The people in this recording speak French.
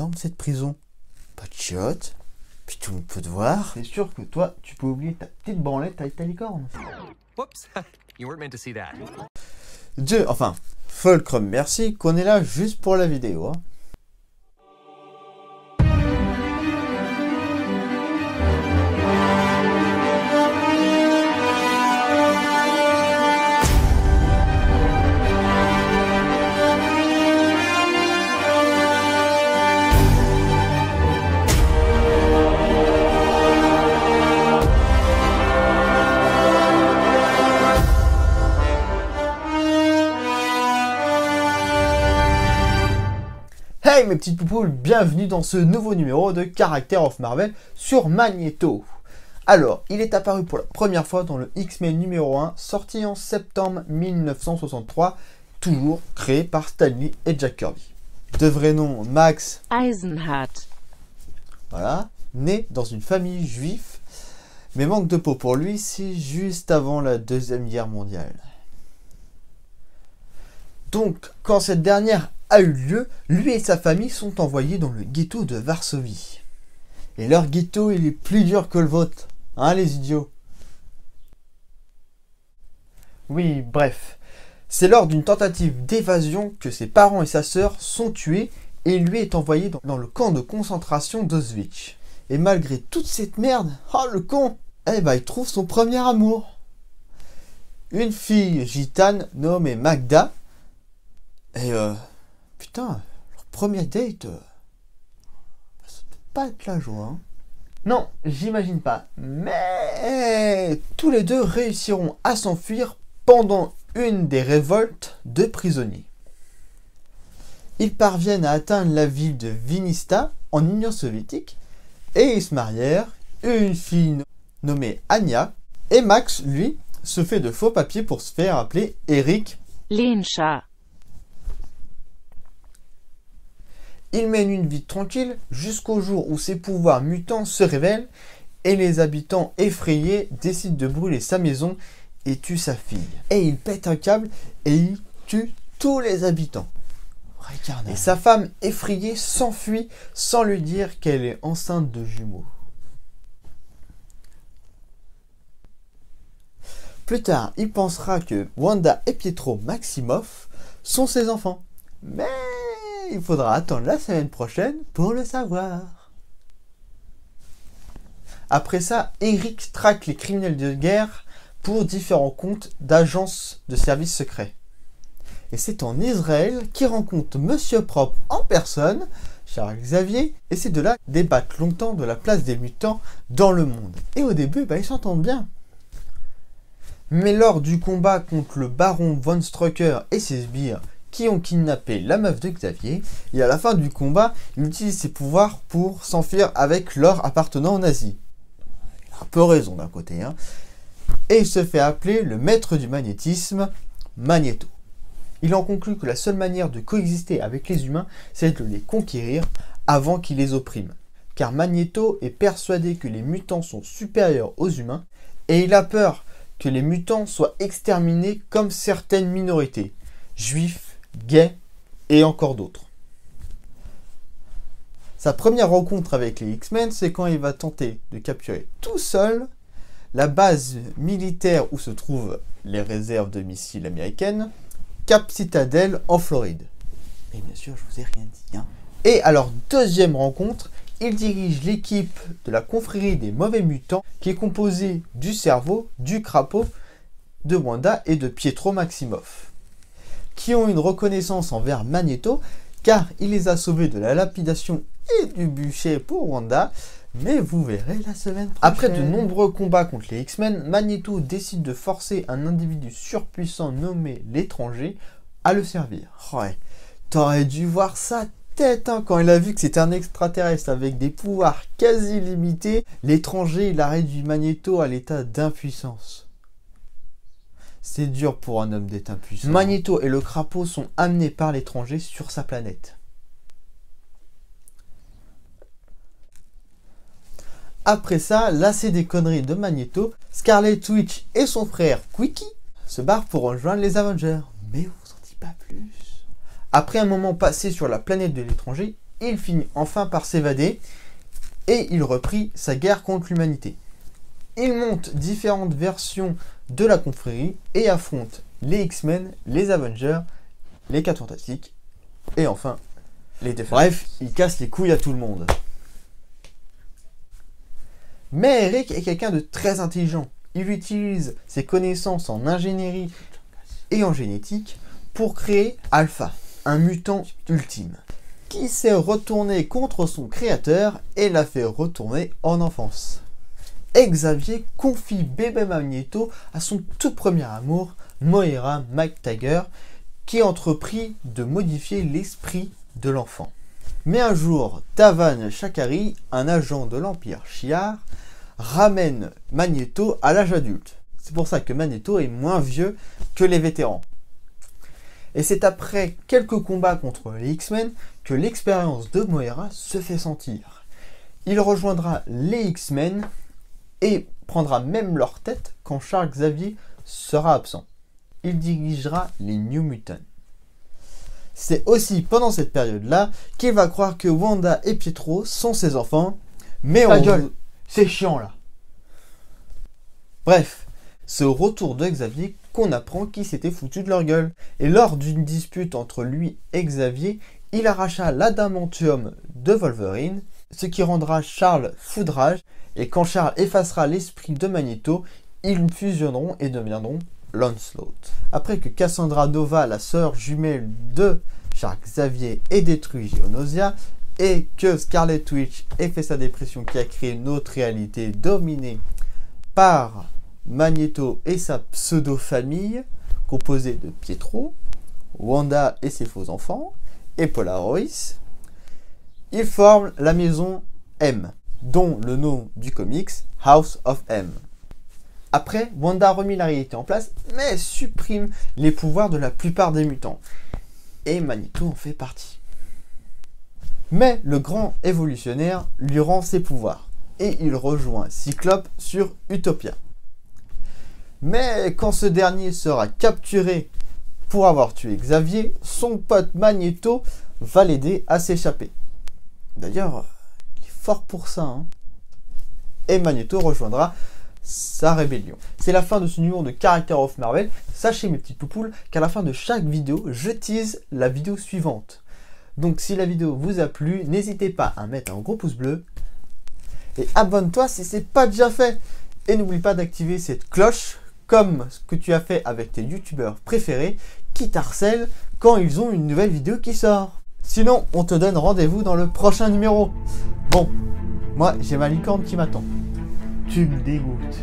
énorme cette prison. Pas de chiottes, puis tout le monde peut te voir. C'est sûr que toi, tu peux oublier ta petite branlette avec ta licorne. Whoops, you weren't meant to see that. Enfin, Fulcrum, merci qu'on est là juste pour la vidéo. Hein. Hey mes petites poupoules, bienvenue dans ce nouveau numéro de Character of Marvel sur Magneto. Alors, il est apparu pour la première fois dans le X-Men numéro 1, sorti en septembre 1963, toujours créé par Stan Lee et Jack Kirby. De vrai nom, Max Eisenhardt. Voilà, né dans une famille juive, mais manque de peau pour lui, c'est juste avant la Deuxième Guerre mondiale. Donc, quand cette dernière a eu lieu, lui et sa famille sont envoyés dans le ghetto de Varsovie. Et leur ghetto, il est plus dur que le vôtre, hein les idiots? Oui, bref. C'est lors d'une tentative d'évasion que ses parents et sa sœur sont tués et lui est envoyé dans le camp de concentration d'Auschwitz. Et malgré toute cette merde, oh le con, eh ben il trouve son premier amour. Une fille gitane nommée Magda. Et putain, leur premier date, ça peut pas être la joie. Hein. Non, j'imagine pas. Mais tous les deux réussiront à s'enfuir pendant une des révoltes de prisonniers. Ils parviennent à atteindre la ville de Vinnytsia en Union soviétique et ils se marièrent. Une fille nommée Anya et Max, lui, se fait de faux papiers pour se faire appeler Eric Lehnscha. Il mène une vie tranquille jusqu'au jour où ses pouvoirs mutants se révèlent et les habitants effrayés décident de brûler sa maison et tuent sa fille. Et il pète un câble et il tue tous les habitants. Et sa femme effrayée s'enfuit sans lui dire qu'elle est enceinte de jumeaux. Plus tard, il pensera que Wanda et Pietro Maximoff sont ses enfants. Mais il faudra attendre la semaine prochaine pour le savoir. Après ça, Eric traque les criminels de guerre pour différents comptes d'agences de services secrets. Et c'est en Israël qu'il rencontre Monsieur Propre en personne, Charles Xavier, et ces deux-là débattent longtemps de la place des mutants dans le monde. Et au début, ils s'entendent bien. Mais lors du combat contre le baron Von Strucker et ses sbires, qui ont kidnappé la meuf de Xavier, et à la fin du combat, il utilise ses pouvoirs pour s'enfuir avec l'or appartenant aux nazis. Il a un peu raison d'un côté, hein. Et il se fait appeler le maître du magnétisme, Magneto. Il en conclut que la seule manière de coexister avec les humains, c'est de les conquérir avant qu'ils les oppriment. Car Magneto est persuadé que les mutants sont supérieurs aux humains, et il a peur que les mutants soient exterminés comme certaines minorités, juifs, gays et encore d'autres. Sa première rencontre avec les X-Men, c'est quand il va tenter de capturer tout seul la base militaire où se trouvent les réserves de missiles américaines, Cap Citadel en Floride. Et bien sûr, je vous ai rien dit. Hein. Et à leur deuxième rencontre, il dirige l'équipe de la confrérie des mauvais mutants qui est composée du cerveau, du crapaud, de Wanda et de Pietro Maximoff, qui ont une reconnaissance envers Magneto car il les a sauvés de la lapidation et du bûcher pour Wanda, mais vous verrez la semaine prochaine. Après de nombreux combats contre les X-Men, Magneto décide de forcer un individu surpuissant nommé l'Étranger à le servir. Ouais, t'aurais dû voir sa tête hein, quand il a vu que c'était un extraterrestre avec des pouvoirs quasi limités. L'Étranger, il a réduit Magneto à l'état d'impuissance. C'est dur pour un homme d'être impuissant. Magneto et le crapaud sont amenés par l'Étranger sur sa planète. Après ça, lassé des conneries de Magneto, Scarlet Witch et son frère Quickie se barrent pour rejoindre les Avengers. Mais on vous en dit pas plus. Après un moment passé sur la planète de l'Étranger, il finit enfin par s'évader et il reprit sa guerre contre l'humanité. Il monte différentes versions de la confrérie et affronte les X-Men, les Avengers, les 4 Fantastiques et enfin les Defenders. Bref, il casse les couilles à tout le monde. Mais Eric est quelqu'un de très intelligent. Il utilise ses connaissances en ingénierie et en génétique pour créer Alpha, un mutant ultime, qui s'est retourné contre son créateur et l'a fait retourner en enfance. Xavier confie bébé Magneto à son tout premier amour, Moira McTaggart, qui entreprit de modifier l'esprit de l'enfant. Mais un jour, Tavan Shakari, un agent de l'Empire Shi'ar, ramène Magneto à l'âge adulte. C'est pour ça que Magneto est moins vieux que les vétérans. Et c'est après quelques combats contre les X-Men que l'expérience de Moira se fait sentir. Il rejoindra les X-Men et prendra même leur tête quand Charles Xavier sera absent. Il dirigera les New Mutants. C'est aussi pendant cette période-là qu'il va croire que Wanda et Pietro sont ses enfants, mais Ta gueule, c'est chiant là. Bref, c'est au retour de Xavier qu'on apprend qu'ils s'étaient foutus de leur gueule. Et lors d'une dispute entre lui et Xavier, il arracha l'adamantium de Wolverine, ce qui rendra Charles foudrage, et quand Charles effacera l'esprit de Magneto, ils fusionneront et deviendront l'Onslaught. Après que Cassandra Nova, la sœur jumelle de Charles Xavier, ait détruit Geonosia, et que Scarlet Witch ait fait sa dépression qui a créé une autre réalité dominée par Magneto et sa pseudo-famille, composée de Pietro, Wanda et ses faux enfants, et Polarois, ils forment la maison M, dont le nom du comics, House of M. Après, Wanda remet la réalité en place, mais supprime les pouvoirs de la plupart des mutants. Et Magneto en fait partie. Mais le grand évolutionnaire lui rend ses pouvoirs, et il rejoint Cyclope sur Utopia. Mais quand ce dernier sera capturé pour avoir tué Xavier, son pote Magneto va l'aider à s'échapper. D'ailleurs, il est fort pour ça, hein. Et Magneto rejoindra sa rébellion. C'est la fin de ce numéro de Character of Marvel. Sachez mes petites poupoules qu'à la fin de chaque vidéo, je tease la vidéo suivante. Donc si la vidéo vous a plu, n'hésitez pas à mettre un gros pouce bleu et abonne-toi si ce n'est pas déjà fait. Et n'oublie pas d'activer cette cloche comme ce que tu as fait avec tes youtubeurs préférés qui t'harcèlent quand ils ont une nouvelle vidéo qui sort. Sinon, on te donne rendez-vous dans le prochain numéro. Bon, moi j'ai ma licorne qui m'attend. Tu me dégoûtes.